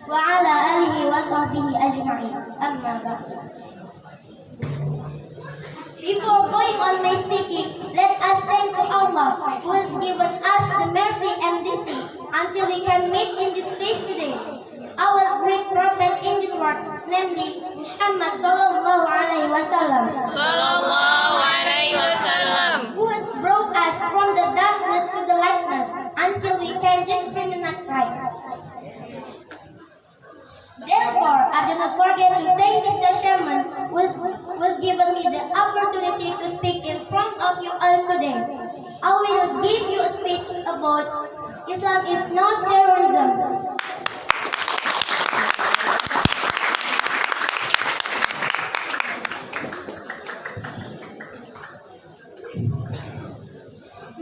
وعلى آله وصحبه أجمعين. أما بعد. Before going on my speaking, let us thank to Allah who has given us the mercy and blessing until we can meet in this place today. Our great prophet in this world, namely Muhammad sallallahu alaihi wasallam, who has brought us from the darkness to the lightness until we can discriminate right. Therefore, I do not forget to thank Mr. Sherman who has given me the opportunity to speak in front of you all today. I will give you a speech about Islam is not terrorism.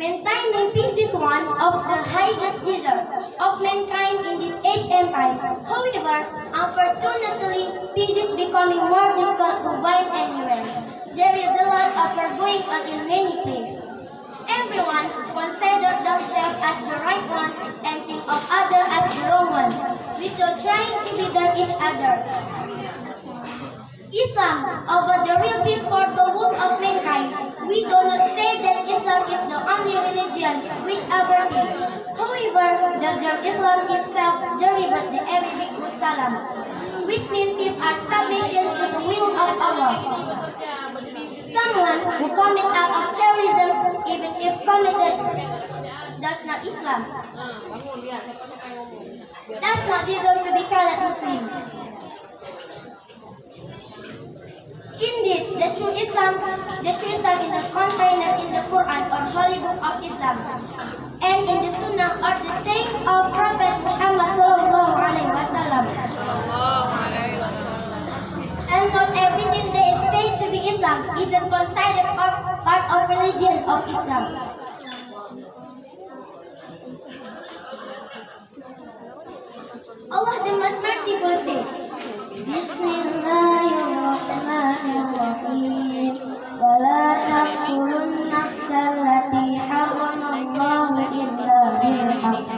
Maintaining peace is one of the highest desires of mankind in this age and time. However, unfortunately, peace is becoming more difficult to find anywhere. There is a lot of war going on in many places. Everyone considers themselves as the right one and think of others as the wrong one, without trying to better each other. Islam over the real peace for the whole of mankind. We do not say that Islam is the only religion which ever peace. However, the term Islam itself derives the Arabic word salam, which means peace or submission to the will of Allah. Someone who commits act of terrorism, even if committed, does not Islam, does not deserve to be called Muslim. Indeed, the true Islam is contained in the Quran or Holy Book of Islam, and in the Sunnah or the sayings of Prophet Muhammad sallallahu alaihi wasallam. And not everything that is said to be Islam isn't considered part of religion of Islam. Allah the Most Merciful said, Bismillahirrahmanirrahim. وَلَا تَقْتُلُوا النَّفْسَ الَّتِي حَرَّمَ اللَّهُ إِلَّا بِالْحَقِّ.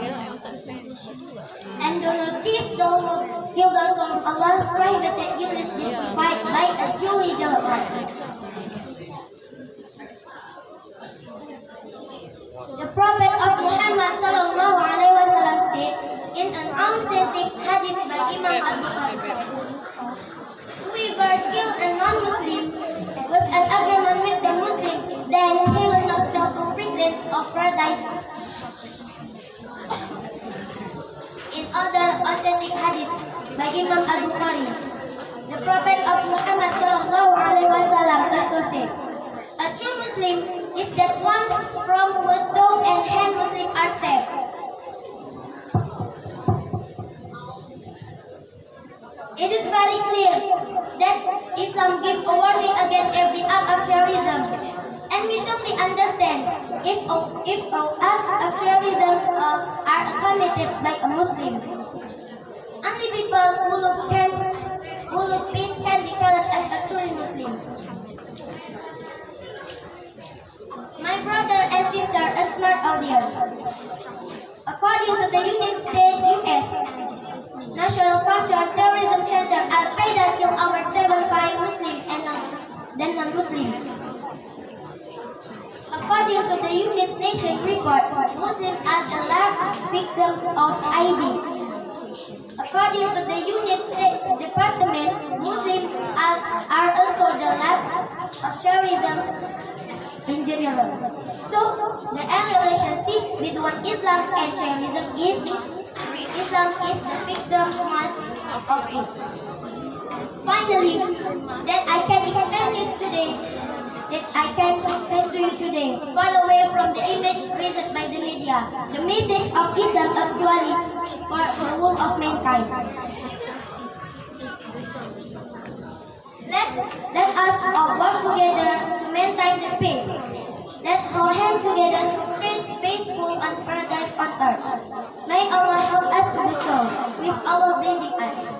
And do not kill those whom Allah has prohibited unless justified by a duly justified. The Prophet of Muhammad sallallahu alaihi wasallam said in an authentic hadith by Imam Al-Bukhari, whoever killed a non-Muslim was an agreement with the Muslim, then he will not smell the fragrance of paradise. In other authentic hadith by Imam Al-Bukhari, the Prophet of Muhammad sallallahu alaihi wasallam also said, a true Muslim is that one from whose tongue and hand Muslims are saved. It is very clear that Islam gives a warning against every act of terrorism, and we should understand if all acts of terrorism are committed by a Muslim, only people who love peace can be called as a truly Muslim. My brother and sister, a smart audience. According to the United States U.S. National Counter-Terrorism Center, Al-Qaeda killed over 75 Muslims and non-Muslims. According to the United Nations report, Muslims are the last victim of ISIS. According to the United States Department, Muslims are also the last of terrorism in general. So, the end relationship between Islam and terrorism is Islam is the victim of it. Finally, that I can explain to you today, far away from the image raised by the media, the message of Islam actually for the whole of mankind. Let us all work together to maintain the peace. Let's all hand together to create peaceful and paradise on earth. May Allah help us to do so with our blessing us.